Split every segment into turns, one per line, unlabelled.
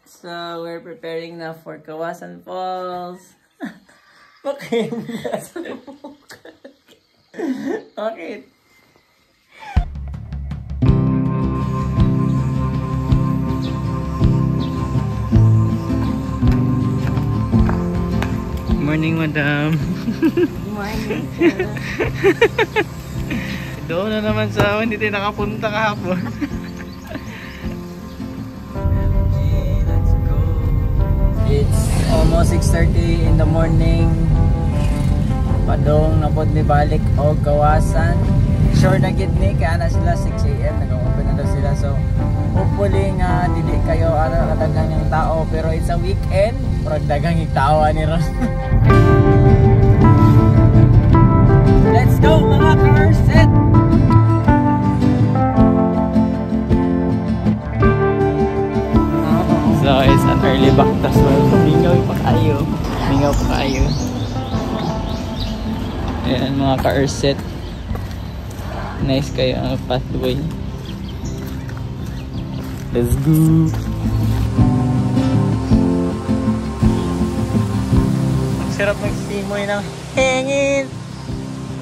So, we're preparing na for Kawasan Falls. Okay. Okay. Morning, madam.
Morning.
Doon na naman sa hindi tayo nakapunta kahapon. Let's go. It's almost 6:30 in the morning. Padong napod ni balik o Kawasan. Sure na gid ni kaya na sila 6 AM nag-open na daw sila. So hopefully nga dili kayo ara kadagang ng tao pero it's a weekend. Pero dagang itawa ni Ron. Let's go mga cars set! So it's an early back as well. Mingaw pa kayo. Mingaw pa kayo. Ayan mga car set. Nice kayo ang pathway. Let's go! Sarap magsimoy ng hangin.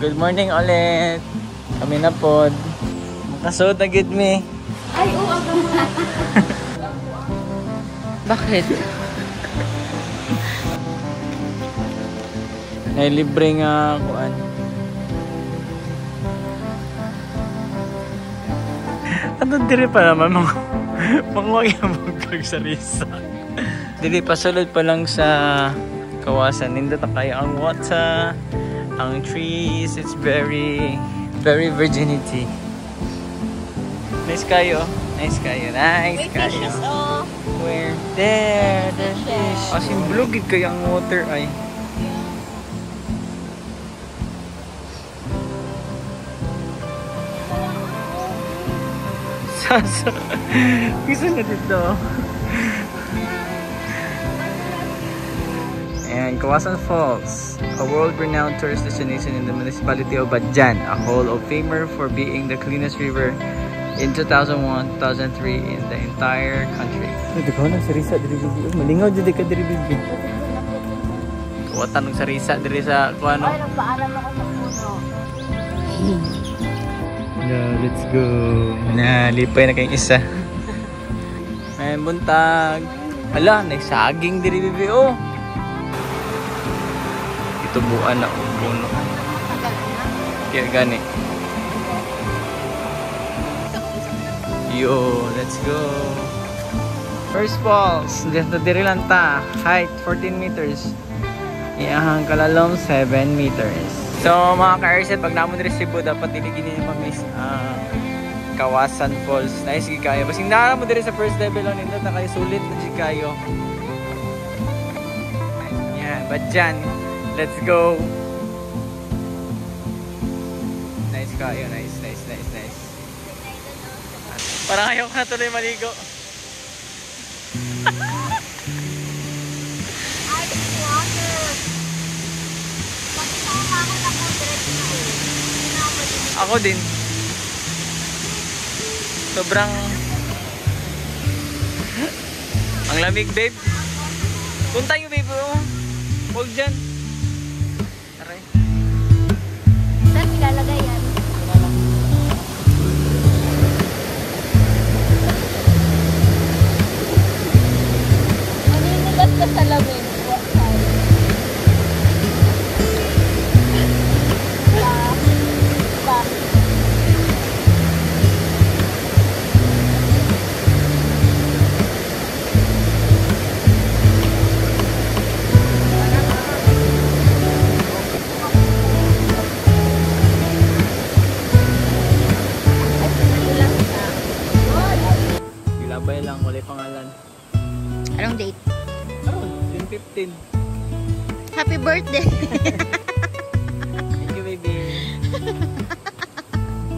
Good morning ulit. Kami na pod. Makasuot na gid me.
Ay, oo ako.
Bakit? Ay libre nga kuan. Ano dire pa naman mga pangwag yung vlog sa Risa. Dili pasulod pa lang sa Kawasan. Nindot kayo ang water, ang trees. It's very virginity. Nice kayo. Nice kayo. Nice kayo. Where? There. The fish. As in blugid kayo ang water ay. Sasa. Gusto na dito. And Kawasan Falls, a world-renowned tourist destination in the municipality of Badjan, a Hall of Famer for being the cleanest river in 2001-2003 in the entire country. Ito ko nang sarisa diri bibi. Malingaw jud ka diri bibi. Kuwatan ng sarisa diri sa kuano.
Ay, nagpaalam ako sa puno.
Yeah, let's go. Na lipay na kayong isa. May buntag. Hala, nagsaging diri bibi oh. Tubuan na o puno. Kaya gani. Yo, let's go. First falls. Dito diri lang ta. Height 14 meters. Iyahang kalalom 7 meters. So mga ka-airset, pag namo diri Cebu dapat diligin niyo mag-miss Kawasan Falls. Nice gi kayo. Basing naa mo diri sa first level on nindot na kayo sulit na gi kayo. Yan, Badjan. Let's go. Nice kayo, nice. Parang ayaw ka na tuloy maligo.
Ice water. Pagkita ako na po diretso na.
Ako din. Sobrang ang lamig, babe. Punta yung babe, oh. Huwag dyan.
Saan ilalagay yan? Maninilat ka sa lamig.
Ilabay lang, wala pangalan.
Anong date?
Oh, June 15.
Happy birthday!
Thank you, baby.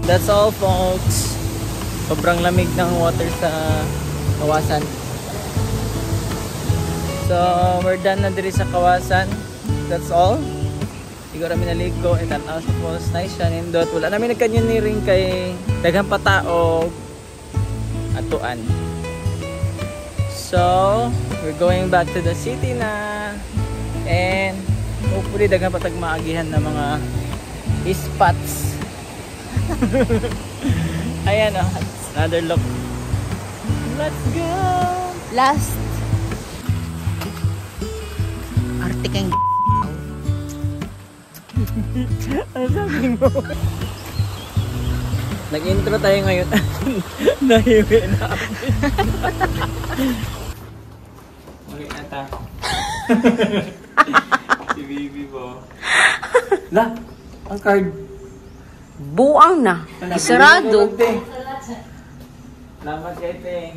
That's all, folks. Sobrang lamig ng water sa Kawasan. So, we're done na diri sa Kawasan. That's all. Siguro kami naligo and tanaw sa falls. Nice siya, nindot. Wala namin nagkanyon kay daghang patao atuan. So, we're going back to the city na. And hopefully dagan patag maagihan na mga spots. Ayan oh, another look. Let's go!
Last. Arte kang
Ano sabi mo? Nag-intro tayo ngayon. Nahiwi na ako. Okay na ta. Si Bibi po. La, ang card.
buang na. Isarado.
Salamat kay Teng.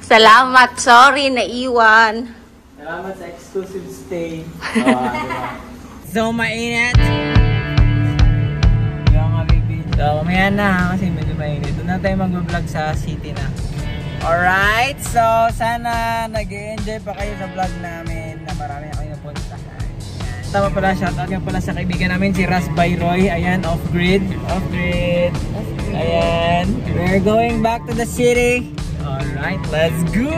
Salamat. Sorry, naiwan.
Salamat sa exclusive stay. Diba? So, mainit. Yung nga, baby. So, mamaya na kasi medyo mainit. Doon na tayo mag-vlog sa city na. Alright. So, sana nag-enjoy pa kayo sa vlog namin na marami na kayo napuntahan. Tama pala, shoutout nga pala sa kaibigan namin si Ras Bayroy. Ayan, off-grid. Off-grid. Ayan. We're going back to the city. Alright, let's go!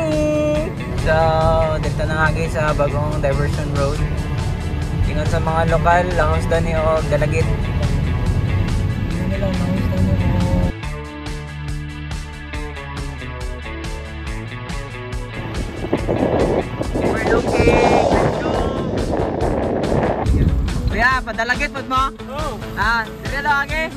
So, dito na nga guys sa bagong diversion road. Tingnan sa mga lokal, langos doon yung dalagit. Tingnan nila, langos doon yung... We're looking! Let's go! Kuya, padalagit po mo? Oo! Ah, sige daw ake!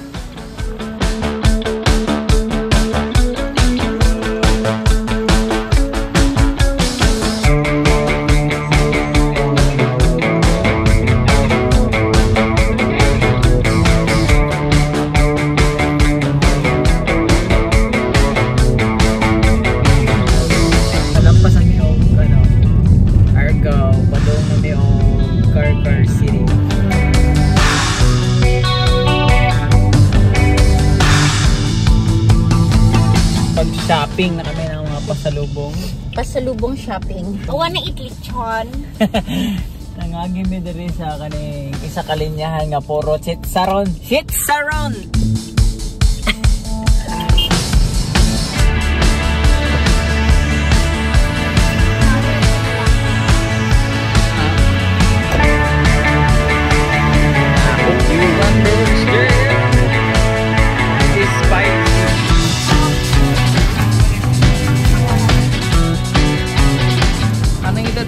Shopping na kami ng mga pasalubong.
Pasalubong shopping. Awa na itlitsyon.
Nangagi mi diri sa kaning isa kalinyahan nga puro chitsaron. Chitsaron!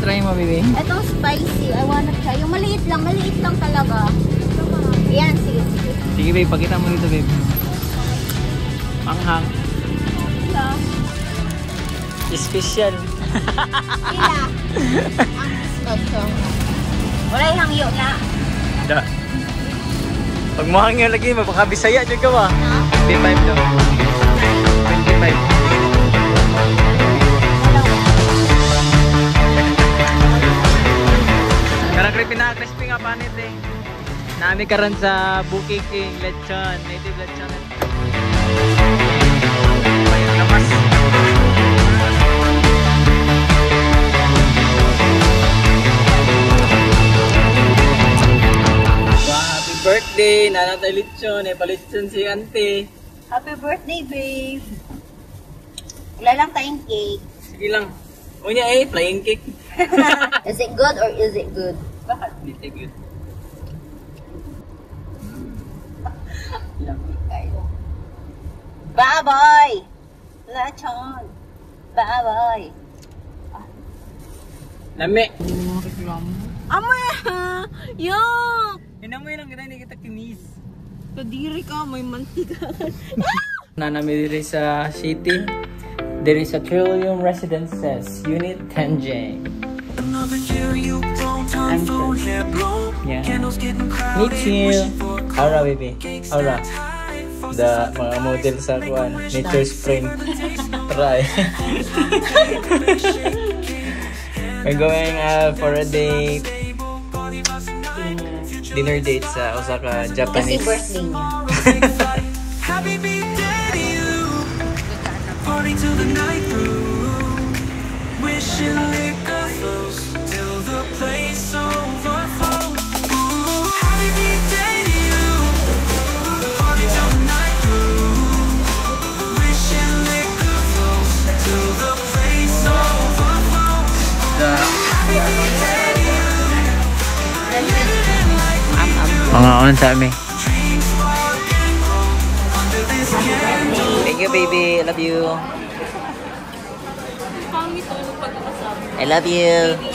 Try mo, baby.
Itong spicy, I wanna try. Yung maliit lang talaga. Yan, sige.
Sige, babe, pakita mo dito, babe. Panghang.
Ila.
Special.
Ila. Ang gusto. Wala yung hangyo na.
Da. Pag mo hangyo lagi, mapakabisaya dyan ka ba? 25 daw. 25. Crispy nga panit eh. Nami karon sa Bukid King lechon, native lechon. Ayun lamas. Happy birthday, nanatay lechon, palechon si auntie.
Happy birthday, babe. Wala lang tayong cake.
Sige lang. Unya flying cake.
Is it good or is it good?
Bakit? Hindi good.
Baboy! Lechon! Baboy!
Lami!
Amoy! Yuck!
Hinamoy lang kita, hindi kita kinis.
Kadiri ka, may mantika.
Nanami diri sa city. Diri sa Trillium Residences, Unit 10J. Yeah. Meet you. Aura, baby. Aura. The mga model sa kuan, Nature Spring. Try. We're going for a date. Dinner date sa Osaka,
Kasi
Japanese.
birthday niya.
Party till the night through, wishing liquor flows till the place overflows. Ooh, happy birthday to you. Party till the night through, wishing liquor
Pangaon sa amin. Thank you, baby. I love you. I love you.